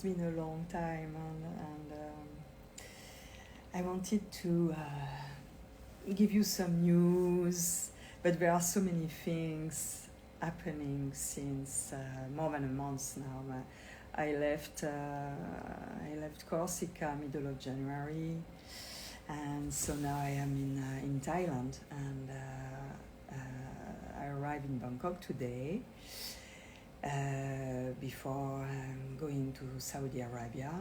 been a long time, and I wanted to give you some news, but there are so many things happening since more than a month now. I left Corsica middle of January, and so now I am in Thailand, and I arrived in Bangkok today before going to Saudi Arabia.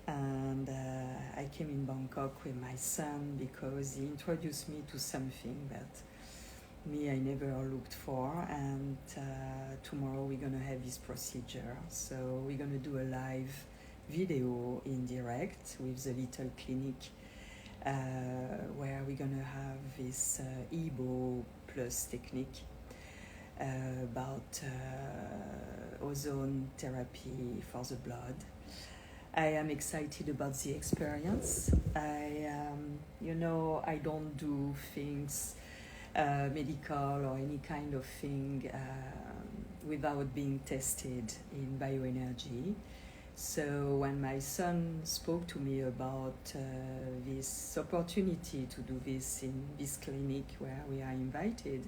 And I came in Bangkok with my son because he introduced me to something that I never looked for, and tomorrow we're gonna have this procedure. So we're gonna do a live video in direct with the little clinic where we're gonna have this EBOO Plus technique about ozone therapy for the blood. I am excited about the experience. I don't do things medical or any kind of thing without being tested in bioenergy. So when my son spoke to me about this opportunity to do this in this clinic where we are invited,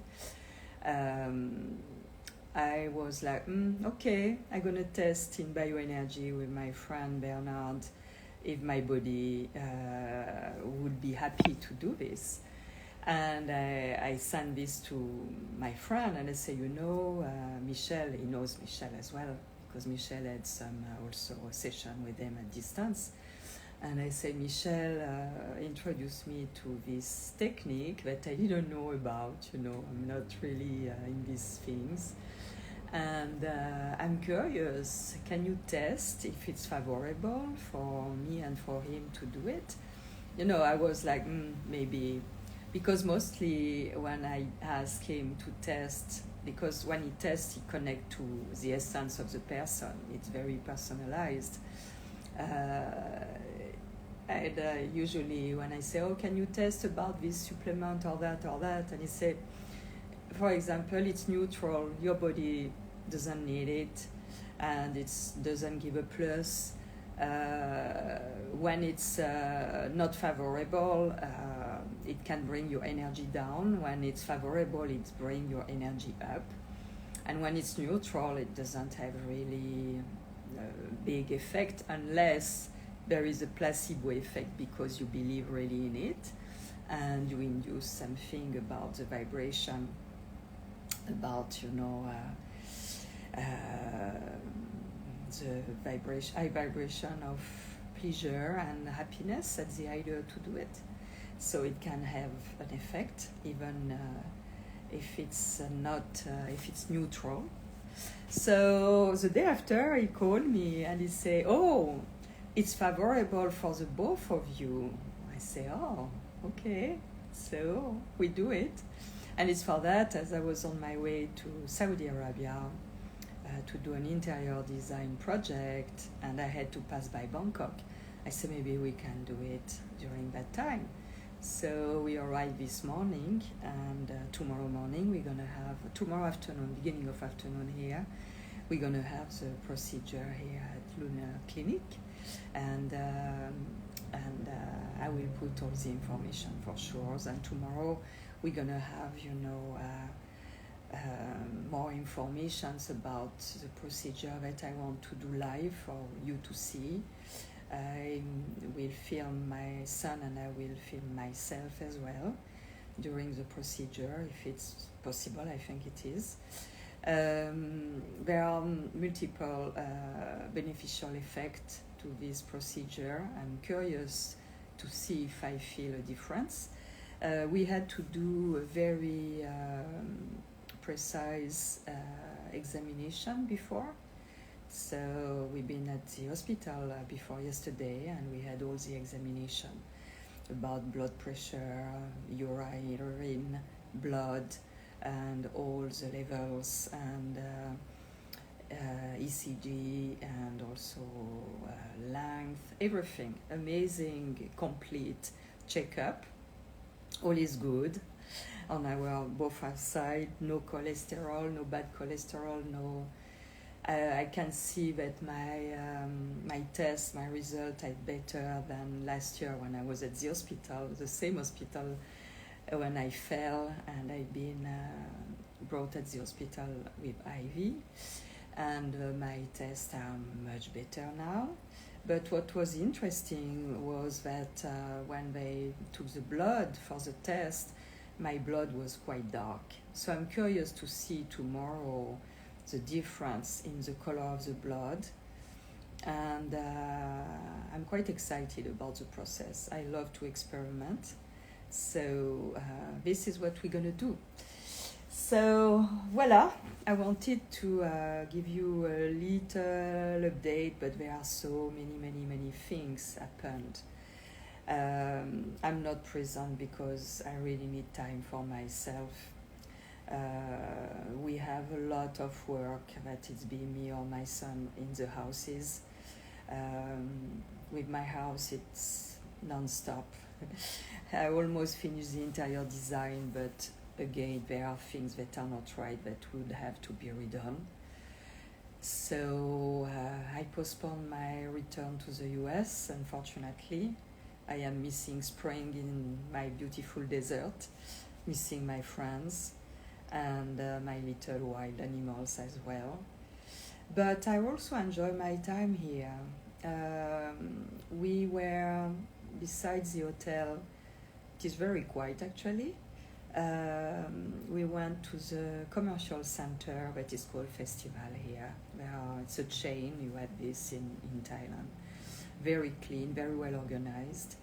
I was like, okay, I'm gonna test in bioenergy with my friend Bernard if my body would be happy to do this. And I sent this to my friend, and I say, Michel, he knows Michel as well, because Michel had some also a session with him at distance. And I say, Michel introduced me to this technique that I didn't know about, I'm not really in these things. And I'm curious, can you test if it's favorable for me and for him to do it? I was like, maybe, because mostly when I ask him to test, because when he tests, he connects to the essence of the person. It's very personalized. And usually when I say, can you test about this supplement or that, and he said, for example, it's neutral, your body doesn't need it, and it doesn't give a plus. When it's not favorable, it can bring your energy down. When it's favorable, it brings your energy up. And when it's neutral, it doesn't have really a big effect unless there is a placebo effect because you believe really in it and you induce something about the vibration, about the high vibration of pleasure and happiness. That's the idea to do it. So it can have an effect even if it's if it's neutral. So the day after he called me and he said, it's favorable for the both of you. I say, okay, so we do it. And it's for that, as I was on my way to Saudi Arabia to do an interior design project, and I had to pass by Bangkok. I said, maybe we can do it during that time. So we arrived this morning, and tomorrow morning tomorrow afternoon, beginning of afternoon here, we're going to have the procedure here at Lunar Clinic. And I will put all the information for sure. And tomorrow we're gonna have, more information about the procedure that I want to do live for you to see. I will film my son and I will film myself as well during the procedure, if it's possible. I think it is. There are multiple beneficial effects to this procedure. I'm curious to see if I feel a difference. We had to do a very precise examination before. So we've been at the hospital before yesterday, and we had all the examination about blood pressure, urine, blood, and all the levels, and ECG, and also length, everything. Amazing, complete checkup. All is good on our both our side. No cholesterol, no bad cholesterol, no. I can see that my test, my result are better than last year when I was at the hospital, the same hospital when I fell and I've been brought at the hospital with IV, and my tests are much better now. But what was interesting was that when they took the blood for the test, my blood was quite dark. So I'm curious to see tomorrow the difference in the color of the blood, and I'm quite excited about the process. I love to experiment, so this is what we're gonna do. So voila, I wanted to give you a little update, but there are so many things happened. I'm not present because I really need time for myself. We have a lot of work that it's been me or my son in the houses. With my house, it's non-stop. I almost finished the interior design, but again, there are things that are not right that would have to be redone. So I postponed my return to the US, unfortunately. I am missing spring in my beautiful desert, missing my friends and my little wild animals as well. But I also enjoy my time here. We were, besides the hotel, it is very quiet actually. We went to the commercial center that is called Festival here. It's a chain, you had this in Thailand. Very clean, very well organized.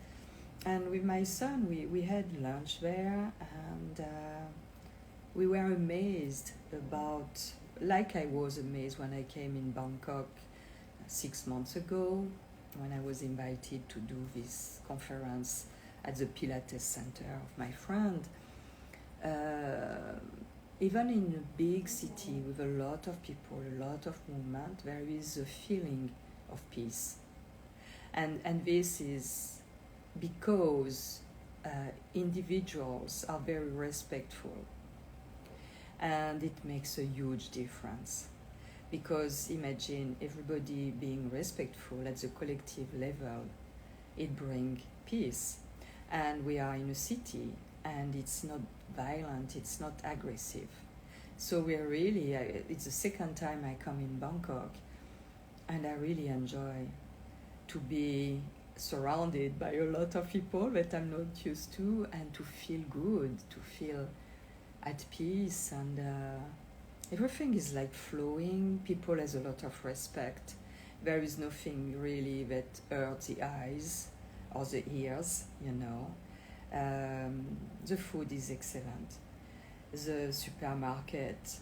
And with my son, we had lunch there, and we were amazed about, like I was amazed when I came in Bangkok 6 months ago, when I was invited to do this conference at the Pilates Center of my friend. Even in a big city with a lot of people, a lot of movement, there is a feeling of peace. And this is because individuals are very respectful. And it makes a huge difference. Because imagine everybody being respectful at the collective level, it brings peace. And we are in a city, and it's not violent, it's not aggressive. So we're really, it's the second time I come in Bangkok, and I really enjoy to be surrounded by a lot of people that I'm not used to, and to feel good, to feel at peace, and everything is like flowing. People has a lot of respect. There is nothing really that hurts the eyes or the ears, you know. The food is excellent. The supermarket,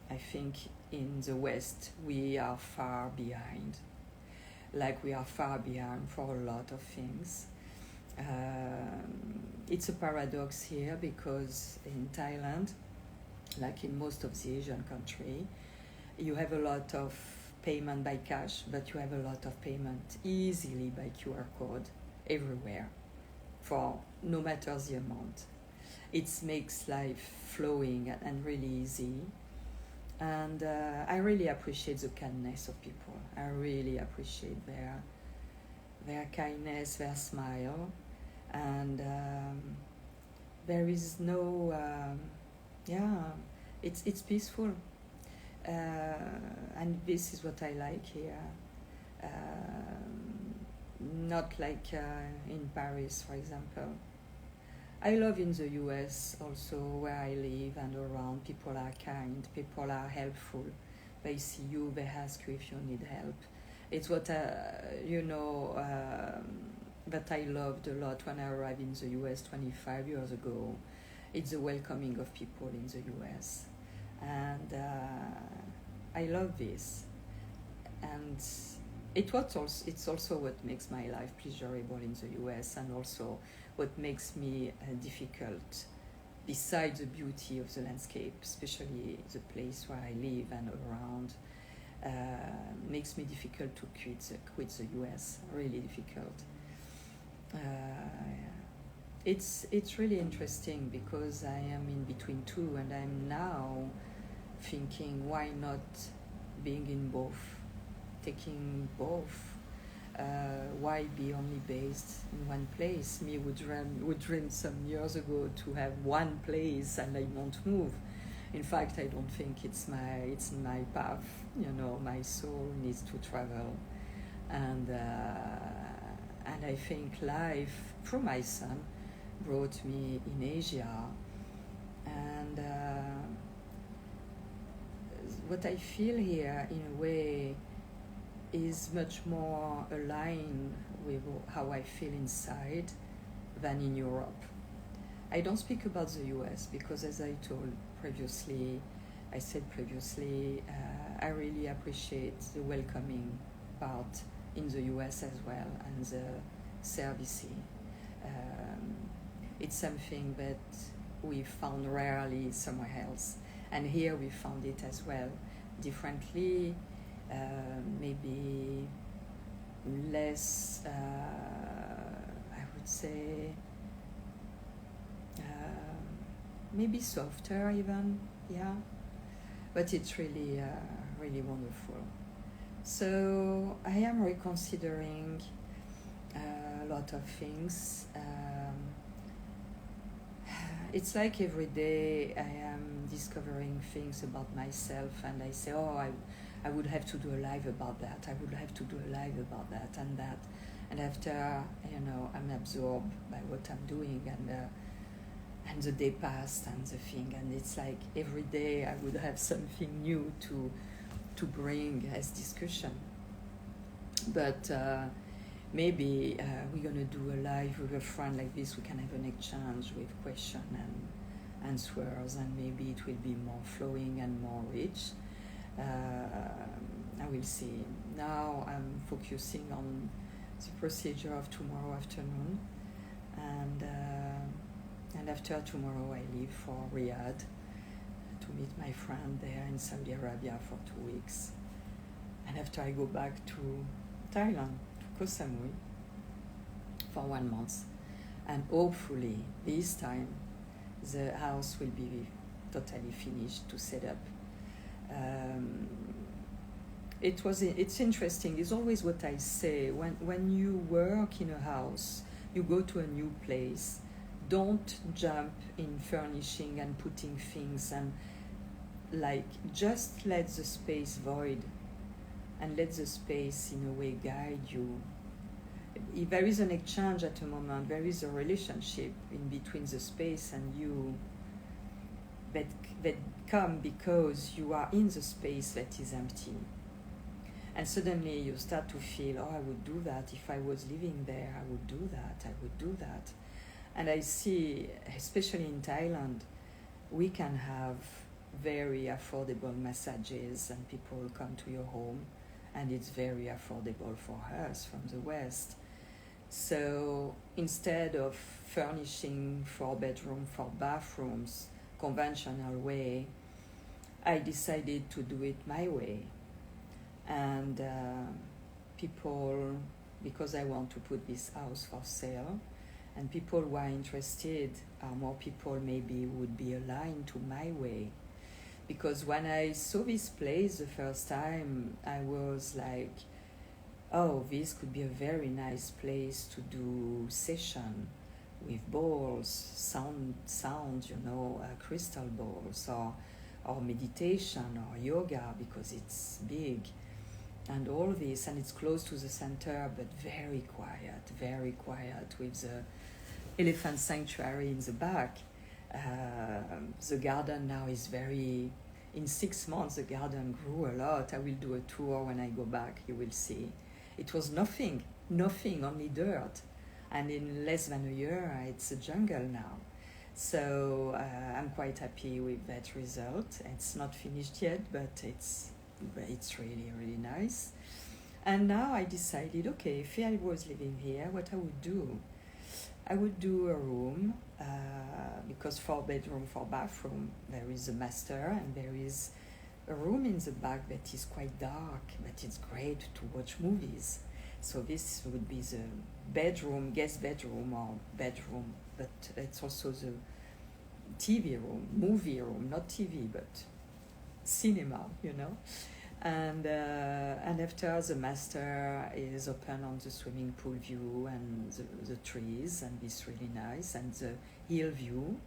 I think in the West we are far behind. Like we are far behind for a lot of things. It's a paradox here because in Thailand, like in most of the Asian country, you have a lot of payment by cash, but you have a lot of payment easily by QR code everywhere for no matter the amount. It makes life flowing and really easy. And I really appreciate the kindness of people. I really appreciate their kindness, their smile, and there is no, it's peaceful, and this is what I like here. Not like in Paris, for example. I love in the US also, where I live and around. People are kind, people are helpful. They see you, they ask you if you need help. It's what, that I loved a lot when I arrived in the US 25 years ago. It's the welcoming of people in the US. And I love this. And it's also what makes my life pleasurable in the US, and also what makes me difficult, besides the beauty of the landscape, especially the place where I live and around, makes me difficult to quit the US, really difficult. It's really interesting because I am in between two, and I'm now thinking, why not being in both, taking both. Why be only based in one place? Me would dream some years ago to have one place and I won't move. In fact, I don't think it's my path. My soul needs to travel, and I think life through my son brought me in Asia, and what I feel here in a way is much more aligned with how I feel inside than in Europe. I don't speak about the US because, as I said previously, I really appreciate the welcoming part in the US as well, and the service. It's something that we found rarely somewhere else, and here we found it as well, differently, maybe less, I would say, maybe softer even, yeah, but it's really, really wonderful. So I am reconsidering a lot of things. It's like every day I am discovering things about myself, and I say, I would have to do a live about that, I would have to do a live about that and that, and after, I'm absorbed by what I'm doing, and the day passed and the thing, and it's like every day I would have something new to bring as discussion. But maybe we're going to do a live with a friend like this. We can have an exchange with questions and answers, and maybe it will be more flowing and more rich. I will see. Now I'm focusing on the procedure of tomorrow afternoon, and after tomorrow I leave for Riyadh to meet my friend there in Saudi Arabia for 2 weeks. And after I go back to Thailand, to Koh Samui, for 1 month. And hopefully this time the house will be totally finished to set up. It's interesting. It's always what I say. When you work in a house, you go to a new place, don't jump in furnishing and putting things, and just let the space void, and let the space in a way guide you. If there is an exchange at a moment, there is a relationship in between the space and you that come because you are in the space that is empty. And suddenly you start to feel, I would do that. If I was living there, I would do that. And I see, especially in Thailand, we can have very affordable massages, and people come to your home, and it's very affordable for us from the West. So instead of furnishing 4-bedroom, 4 bathrooms, conventional way, I decided to do it my way. And people, because I want to put this house for sale, and people who are interested are more people maybe would be aligned to my way. Because when I saw this place the first time, I was like, this could be a very nice place to do session with balls, sound, crystal balls, or meditation or yoga, because it's big. And all this, and it's close to the center, but very quiet, with the elephant sanctuary in the back. The garden now is in 6 months the garden grew a lot. I will do a tour when I go back, you will see. It was nothing, only dirt. And in less than a year, it's a jungle now. So I'm quite happy with that result. It's not finished yet, but it's really, really nice. And now I decided, if I was living here, what I would do a room, because 4-bedroom, 4-bathroom, there is a master, and there is a room in the back that is quite dark, but it's great to watch movies. So this would be the bedroom, guest bedroom or bedroom, but it's also the TV room, movie room, not TV, but cinema, And after, the master is open on the swimming pool view and the trees, and it's really nice, and the hill view.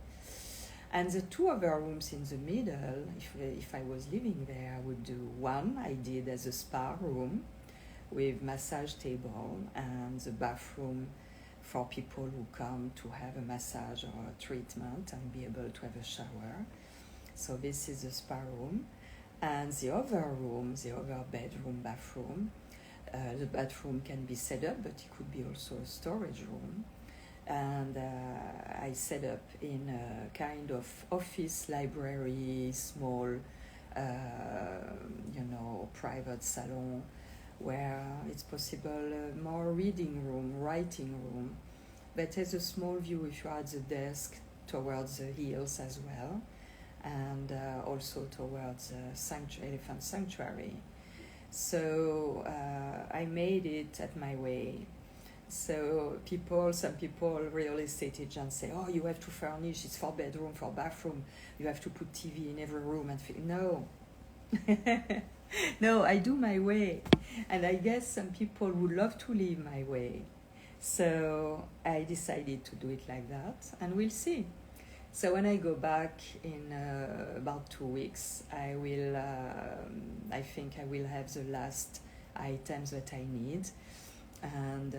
And the two other rooms in the middle, if I was living there, I would do one I did as a spa room with massage table and the bathroom for people who come to have a massage or a treatment and be able to have a shower. So this is the spa room. And the other room, the other bedroom, bathroom, the bathroom can be set up, but it could be also a storage room. And I set up in a kind of office, library, small, private salon, where it's possible more reading room, writing room, but has a small view if you are at the desk towards the hills as well, and also towards the elephant sanctuary. So I made it at my way. So some people, real estate agents say, oh, you have to furnish, it's 4 bedroom, 4 bathroom, you have to put TV in every room. And no. No, I do my way. And I guess some people would love to live my way. So I decided to do it like that, and we'll see. So when I go back in about 2 weeks, I think I will have the last items that I need, and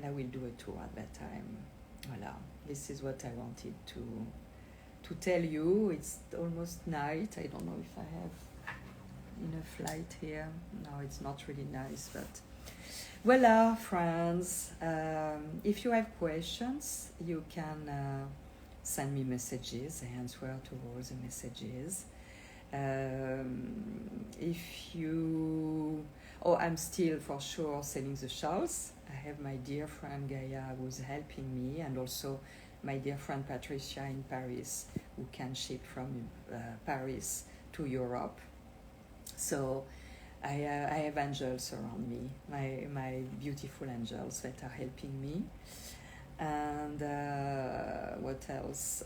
I will do a tour at that time. Voilà, this is what I wanted to tell you. It's almost night. I don't know if I have enough light here. No, it's not really nice, but voila, friends. If you have questions, you can send me messages. I answer to all the messages. I'm still for sure selling the shawls. I have my dear friend Gaia who's helping me, and also my dear friend Patricia in Paris, who can ship from Paris to Europe. So I have angels around me, my beautiful angels that are helping me. And what else?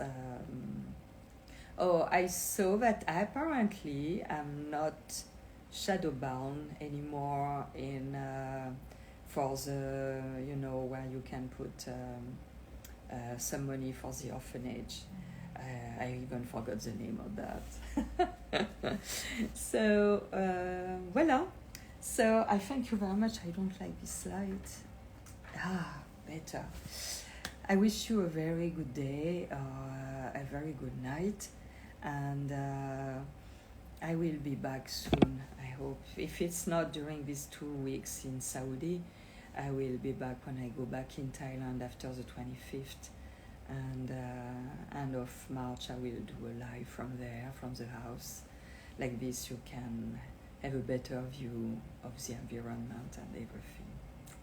I saw that apparently I'm not shadow-bound anymore in for the, where you can put some money for the orphanage. I even forgot the name of that. So, voila. So I thank you very much. I don't like this light. Better. I wish you a very good day, a very good night, and I will be back soon, I hope. If it's not during these 2 weeks in Saudi, I will be back when I go back in Thailand after the 25th. And end of March, I will do a live from there, from the house. Like this, you can have a better view of the environment and everything.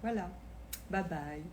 Voila. Bye-bye.